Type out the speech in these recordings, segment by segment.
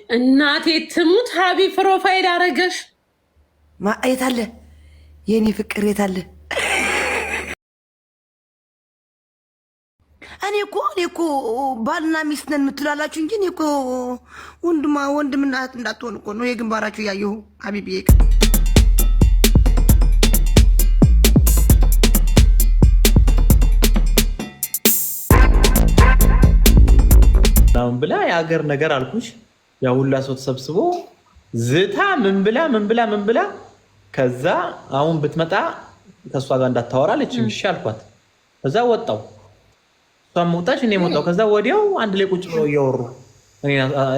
እናቴ ትሙት ሀቢ ፕሮፋይል አረገሽ የት አለ የኔ ፍቅር የት አለ? እኔ እኮ ባልና ሚስት ነን የምትላላችሁ እንጂ እኔ እኮ ወንድምና እህት እንዳትሆን እኮ ነው የግንባራችሁ ያየሁ ሀቢብዬ። አሁን ብላ የሀገር ነገር አልኩሽ። ያ ሁላ ሰው ተሰብስቦ ዝታ ምን ብላ ከዛ አሁን ብትመጣ ከሷ ጋር እንዳታወራ አለችኝ። እሺ አልኳት። ከዛ ወጣው እሷም ወጣች እኔም ወጣው። ከዛ ወዲያው አንድ ላይ ቁጭ ብለው እያወሩ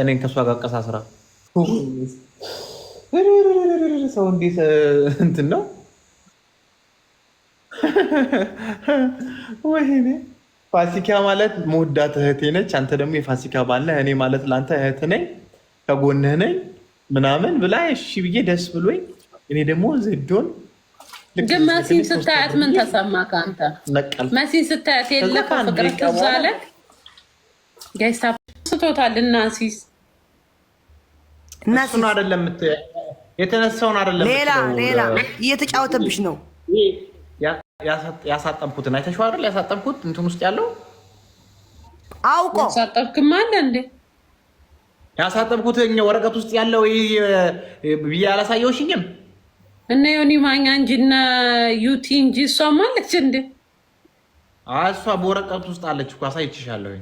እኔን ከሷ ጋር ቀሳስራ ሰው እንዴት እንትን ነው ወይኔ። ፋሲካ ማለት መወዳት እህቴ ነች። አንተ ደግሞ የፋሲካ ባል ነህ። እኔ ማለት ለአንተ እህት ነኝ፣ ከጎንህ ነኝ ምናምን ብላ እሺ ብዬ ደስ ብሎኝ እኔ ደግሞ ዝዶን ግን መሲን ስታያት ምን ተሰማህ አንተ? መሲን ስታያት የለ ፍቅር ትዛለህ ጋይስታ ስቶታል። እናሲስ እናሱን አይደለም የተነሳውን አይደለም ሌላ እየተጫወተብሽ ነው። ያሳጠብኩትን አይተሽው አይደል? ያሳጠብኩት እንትን ውስጥ ያለው አውቆ ያሳጠብክማ አለ እንዴ? ያሳጠብኩት ወረቀት ውስጥ ያለው ብዬ አላሳየውሽኝም? እነ ዮኒ ማኛ እንጂ እነ ዩቲ እንጂ እሷም አለች እንዴ? እሷ በወረቀት ውስጥ አለች እኮ አሳይችሻለሁ።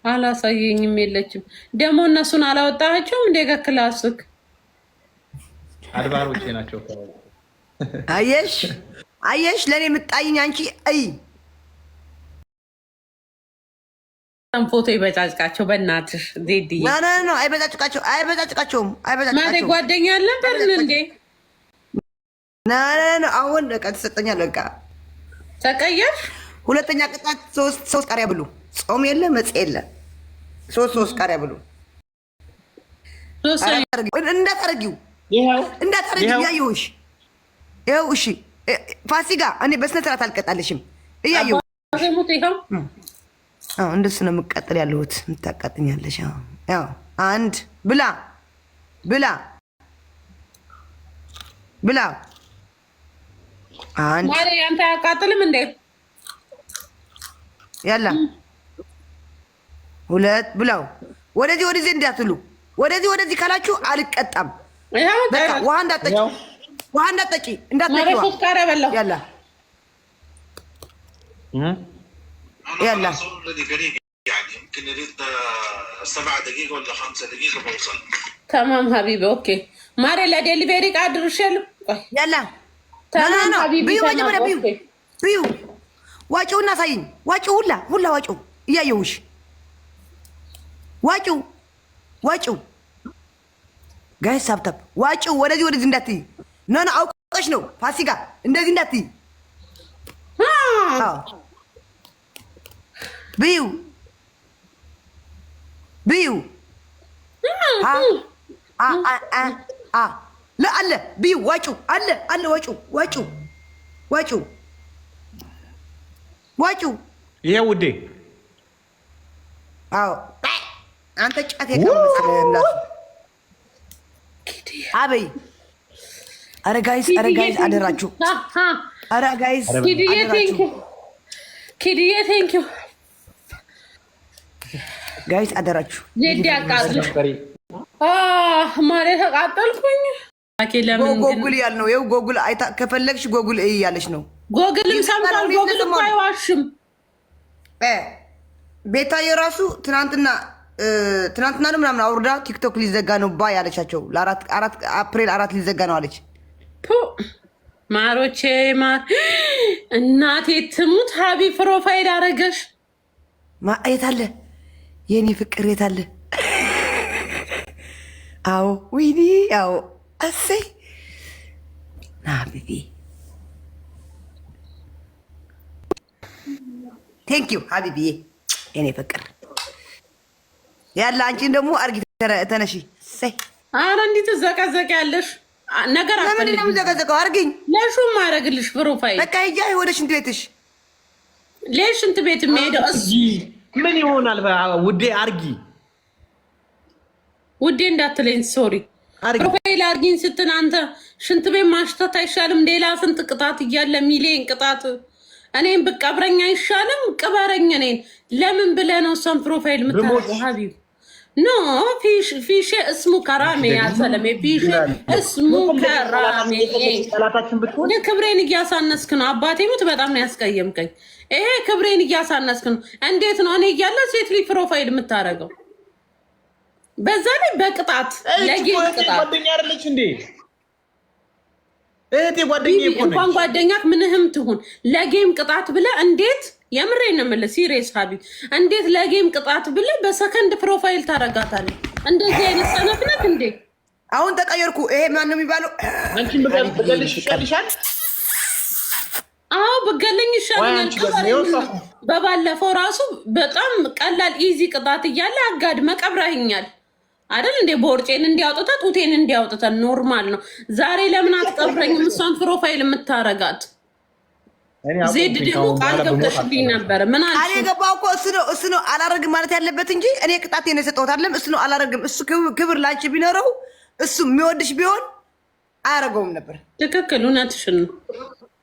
አላሳየኝም። የለችም ደግሞ እነሱን አላወጣቸውም እንዴ? ከክላስክ አድባሮቼ ናቸው። አየሽ ለኔ የምጣይኝ አንቺ አይ ፎቶ ይበጫጭቃቸው በእናትሽ ዜዲ ና አይበጫጭቃቸውም ማሬ ጓደኛ አልነበርን እንዴ? ና አሁን በቃ ተሰጠኛል። በቃ ተቀየር። ሁለተኛ ቅጣት ሶስት ቃሪያ ብሉ። ጾም የለ መጽ የለ ሶስት ቃሪያ ብሉ። እንዳታረጊው ያየሁሽ ይኸው። እሺ ፋሲካ እኔ በስነ ስርዓት አልቀጣልሽም። እያየሁ እንደሱ ነው የምቀጥል ያለሁት። የምታቃጥኛለሽ። ያው አንድ ብላ አንድ ማሪ አንተ አያቃጥልም እንዴ? ያላ ሁለት ብላው። ወደዚህ እንዳትሉ። ወደዚህ ካላችሁ አልቀጣም። በቃ ውሃ እንዳትጠጪ ያላ ተማም ሀቢቢ ኦኬ። ማሬ ለዴሊቨሪ ዕቃ አድርሻለሁ። ያላ ብዩ ዋጪው እና ሳይኝ ዋጪው ሁላ ዋጪው እያየሁሽ ዋጪው ጋይስ ሳብታብ ዋጪው። ወደዚህ እንዳትይ ኖ አውቀሽ ነው ፋሲካ እንደዚህ እንዳትይ። ብዩ አለ ብዩ ዋጪው አለ ዋጪው ይሄ ውዴ። አዎ አንተ ጫት የቀመሰ አበይ። ኧረ ጋይስ አደራችሁ። ኧረ ጋይስ ኪድዬ ቴንኪው ጋይስ አደራችሁ። ዜዲ አቃጥል ማሬ ተቃጠልኩኝ። ጎጉል ያልነው ይኸው ጎጉል አይታ ከፈለግሽ ጎጉል እያለች ነው። ጎግልም ሰምቷል። ጎግል እኮ አይዋሽም። ቤታዬ ራሱ ትናንትና ነው ምናምን አውርዳ ቲክቶክ ሊዘጋ ነው ባ ያለቻቸው አፕሪል 4 ሊዘጋ ነው አለች። ማሮቼ ማር እናቴ ትሙት ሀቢ ፕሮፋይል አረገሽ የት አለ የኔ ፍቅር የት አለ? አዎ ወይኔ አዎ እሰይ ሀቢቢ ቴንኪው ሀቢቢዬ የኔ ፍቅር ያለ። አንቺን ደግሞ አርጊ ተነሺ። ኧረ እንዲህ ትዘቀዘቂያለሽ ነገር ለምን ነው የምዘቀዘቀው? አርጊኝ ለሹም ማድረግልሽ ፕሮፋይል በቃ ሂጂ ወደ ሽንት ቤትሽ። ለሽንት ቤት የሚሄደው ምን ይሆናል ውዴ? አርጊ ውዴ እንዳትለኝ ሶሪ። ፕሮፋይል አድርጊኝ ስትል አንተ ሽንት ቤት ማሽተት አይሻልም? ሌላ ስንት ቅጣት እያለ ሚሊየን ቅጣት። እኔም ብቀብረኝ አይሻልም? ቅበረኝ እኔን። ለምን ብለህ ነው እሷን ፕሮፋይል የምታደርገው? ሀቢብ ኖ ፊሽ እስሙ ከራሜ ያሰለሜ ፊሽ እስሙ ከራሜ። ክብሬን እያሳነስክ ነው። አባቴ ሙት በጣም ነው ያስቀየምከኝ። ይሄ ክብሬን እያሳነስክ ነው። እንዴት ነው እኔ እያለ ሴት ልጅ ፕሮፋይል የምታደርገው? በዛ ላይ በቅጣት ለጌም ቅጣት። ጓደኛ አይደለች እንዴ? እህቴ ጓደኛ እኮ ነች። እንኳን ጓደኛክ ምንህም ትሁን ለጌም ቅጣት ብለህ እንዴት የምሬን ነው የምልህ። ሲሪየስ ሀቢብ እንዴት ለጌም ቅጣት ብለህ በሰከንድ ፕሮፋይል ታረጋታለህ? እንደዚህ አይነት ሰነፍ ነህ እንዴ? አሁን ተቀየርኩ። ይሄ ማን ነው የሚባለው? አንቺን ብገልሽ ይሻልሻል። አዎ ብገለኝ ይሻለኛል። በባለፈው ራሱ በጣም ቀላል ኢዚ ቅጣት እያለ አጋድመህ ቀብረኸኛል አይደል እንዴ? ቦርጬን እንዲያውጥተ ጡቴን እንዲያውጥተ ኖርማል ነው። ዛሬ ለምን አትቀብረኝም? እሷን ፕሮፋይል የምታረጋት ዜድ ደግሞ ቃል ገብተሽልኝ ነበር። ምን አልሽ? እኔ ገባሁ እኮ እሱ ነው አላረግም ማለት ያለበት እንጂ እኔ ቅጣቴን የሰጠሁት አይደለም። እሱ ነው አላረግም። እሱ ክብር ላንቺ ቢኖረው እሱ የሚወድሽ ቢሆን አያረገውም ነበር። ትክክል፣ እውነትሽን ነው።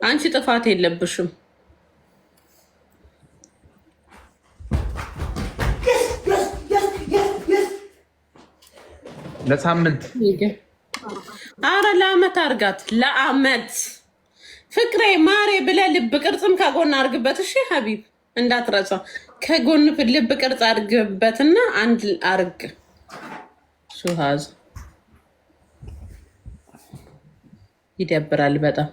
አንቺ ጥፋት የለብሽም። ለሳምንት አረ ለአመት አርጋት፣ ለአመት ፍቅሬ ማሬ ብለህ ልብ ቅርጽም ከጎን አርግበት። እሺ ሀቢብ እንዳትረሳ፣ ከጎን ልብ ቅርጽ አርግበትና አንድ አርግ። ሱሃዝ ይደብራል፣ በጣም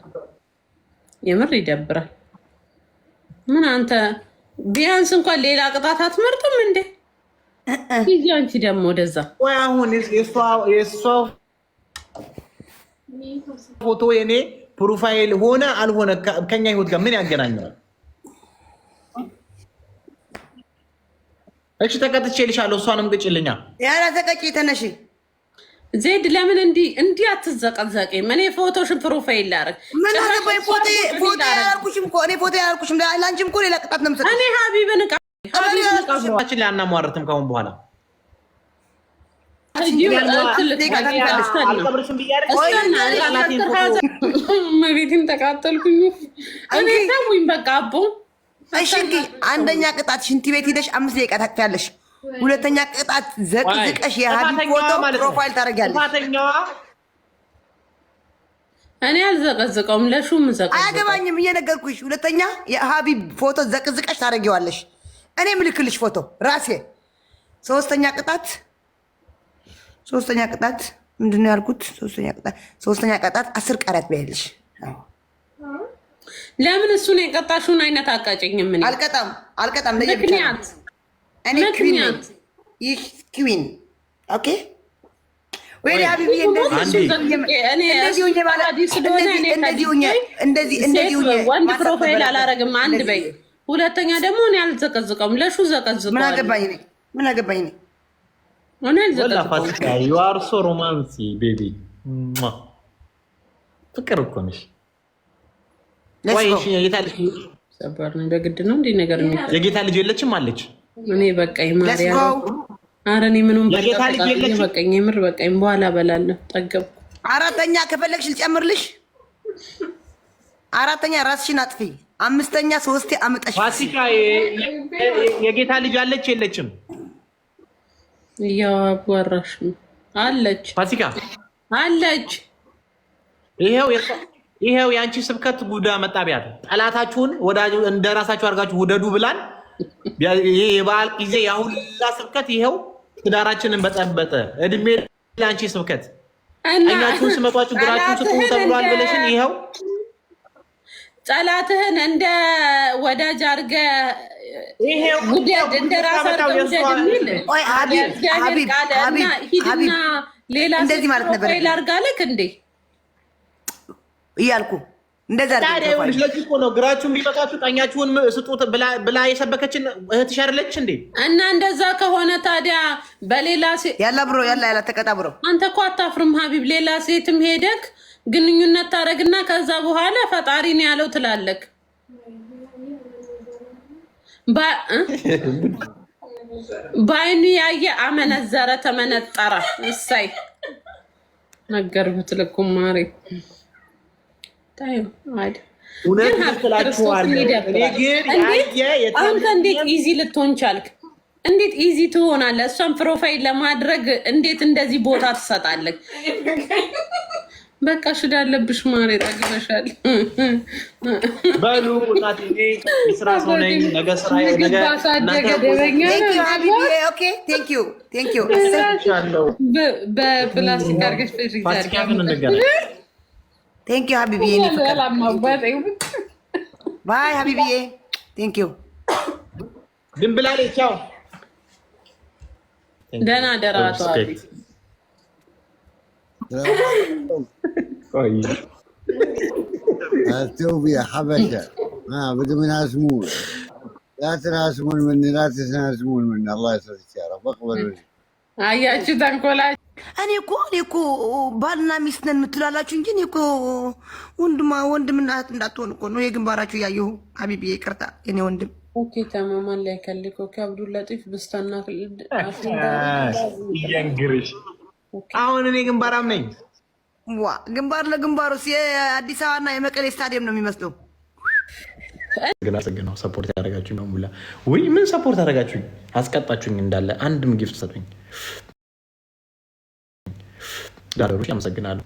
የምር ይደብራል። ምን አንተ ቢያንስ እንኳን ሌላ ቅጣት አትመርጥም እንዴ? ጊዜ አንቺ ደግሞ ወደዛ ወይ አሁን የእሷ ፎቶ የኔ ፕሮፋይል ሆነ አልሆነ ከኛ ህይወት ጋር ምን ያገናኘዋል? እሺ ተቀጥቼልሻለሁ፣ እሷንም ቅጭልኛ። ያላ ተቀጭ ተነሽ ዜድ ለምን እንዲህ አትዘቀዘቂም? እኔ ፎቶሽን ፕሮፋይል ላደርግ ምን አገባኝ? ፎቶ ያልኩሽም እኮ እኔ ፎቶ ያልኩሽም ላንቺም እኮ ሌላ ቅጣት ነው የምሰጠው። እኔ ሀቢብን ቃችን ላይ አናሟርትም ካሁን በኋላ መቤትን ተቃጠልኩኝ። እኔ ተውኝ በቃ አቦ። እሺ አንደኛ ቅጣት ሽንት ቤት ሄደሽ 5 ደቂቃ ታክፊያለሽ። ሁለተኛ ቅጣት ዘቅዝቀሽ የሀቢብ ፎቶ ፕሮፋይል ታደርጊያለሽ። እኔ አልዘቀዝቀውም፣ ለሹም ዘቀዝቀው አያገባኝም። እየነገርኩሽ ሁለተኛ የሀቢብ ፎቶ ዘቅዝቀሽ ታደርጊዋለሽ። እኔ ምልክልሽ ፎቶ ራሴ። ሶስተኛ ቅጣት ምንድን ነው ያልኩት? ሶስተኛ ቅጣት 10 ቀረት በይልሽ። ለምን እሱን የቀጣሽውን አይነት አቃጨኝም? ምን አልቀጣም ምክንያት እኔ ክዊን ኦኬ ወይ ሀቢብዬ እንደዚህ ወንድ ፕሮፋይል አላረግም። አንድ በይ። ሁለተኛ ደግሞ እኔ አልዘቀዝቀውም፣ ለሹ ዘቀዝቀው። ምን አገባኝ እኔ እኔ አልዘቀዝቀውም። ዩ አር ሶ ሮማንሲ ቤቢ፣ ፍቅር እኮ ነሽ። ወይ የታለሽ? ሰባር ነው። በግድ ነው እንዲህ ነገር የሚታየው። የጌታ ልጅ የለችም አለች። እኔ በቃኝ ማርያም። ኧረ እኔ ምንም በቃኝ፣ የምር በቃኝ። በኋላ በላለሁ፣ ጠገብኩ። አራተኛ ከፈለግሽ ልጨምርልሽ። አራተኛ ራስሽን አጥፊ። አምስተኛ 3 አመጣሽ። ፋሲካ የጌታ ልጅ አለች የለችም? ያው አዋራሽ አለች። ፋሲካ አለች። ይሄው የአንቺ ስብከት ጉዳ መጣቢያ። ጠላታችሁን ወዳጅ እንደራሳችሁ አድርጋችሁ ውደዱ ብላል። ይሄ የበዓል ጊዜ ያሁላ ስብከት ይሄው ትዳራችንን በጠበጠ። እድሜ ለአንቺ ስብከት። እኛችሁን ስመጧችሁ ግራችሁን ስጡ ተብሏል ብለሽን ይሄው ጠላትህን እንደ ወዳጅ አድርገህ ውደድ፣ እንደ ራስ አድርገህ ውደድ የሚል ሂድና ሌላ እንደዚህ ማለት ነበር አድርጋለክ እንዴ እያልኩ እንደዛ ለዚህ እኮ ነው ግራችሁን ቢበቃችሁ ቀኛችሁን ስጡት ብላ የሰበከችን እህትሽ አይደለች እንዴ? እና እንደዛ ከሆነ ታዲያ በሌላ ያላ ብሮ ያላ ተቀጣ ብሮ አንተ እኮ አታፍርም ሀቢብ? ሌላ ሴትም ሄደክ ግንኙነት ታደርግና ከዛ በኋላ ፈጣሪ ነው ያለው ትላለክ። ባይኑ ያየ አመነዘረ ተመነጠረ እሰይ ነገርኩት ለኩም ማሪ ታዩ አይደ እውነት ትላችኋለሁ። እኔ ግን አንተ እንዴት ኢዚ ልትሆን ቻልክ? እንዴት ኢዚ ትሆናለህ? እሷን ፕሮፋይል ለማድረግ እንዴት እንደዚህ ቦታ ትሰጣለህ? በቃ ሽዳ አለብሽ ማሬ ጠግበሻል። በሉ እናቴ ስራ ሰው ነኝ። ነገ ስራ ነገ በፕላስቲክ አድርገሽ ፍሪዝ ሀቢቢዬ ባይ ሀቢቢዬ ቴንኪው ድንብላሌ ቻው ደህና ደራቷ كويس التوبة حبشة بدهم يناسبون لا تناسبون مني لا تناسبون مني الله يسعدك يا رب اقبل وجهي አያችሁ ተንኮላ እኔ እኮ ባልና ሚስት ነን የምትላላችሁ እንጂ እኔ እኮ ወንድምና እህት እንዳትሆን እኮ ነው የግንባራችሁ ያየሁ ሀቢቢ ይቅርታ የኔ ወንድም ኦኬ ተማማን ላይ ከልኮ ከአብዱል ለጢፍ ብስታና ይንግርሽ አሁን እኔ ግንባራም ነኝ ዋ ግንባር ለግንባሩ የአዲስ አበባና የመቀሌ ስታዲየም ነው የሚመስለው ግን አሰግነው ሰፖርት ያደረጋችሁ ነው ሙላ ወይ ምን ሰፖርት ያደረጋችሁኝ አስቀጣችሁኝ እንዳለ አንድም ጊፍት ሰጡኝ ዳሮሽ አመሰግናለሁ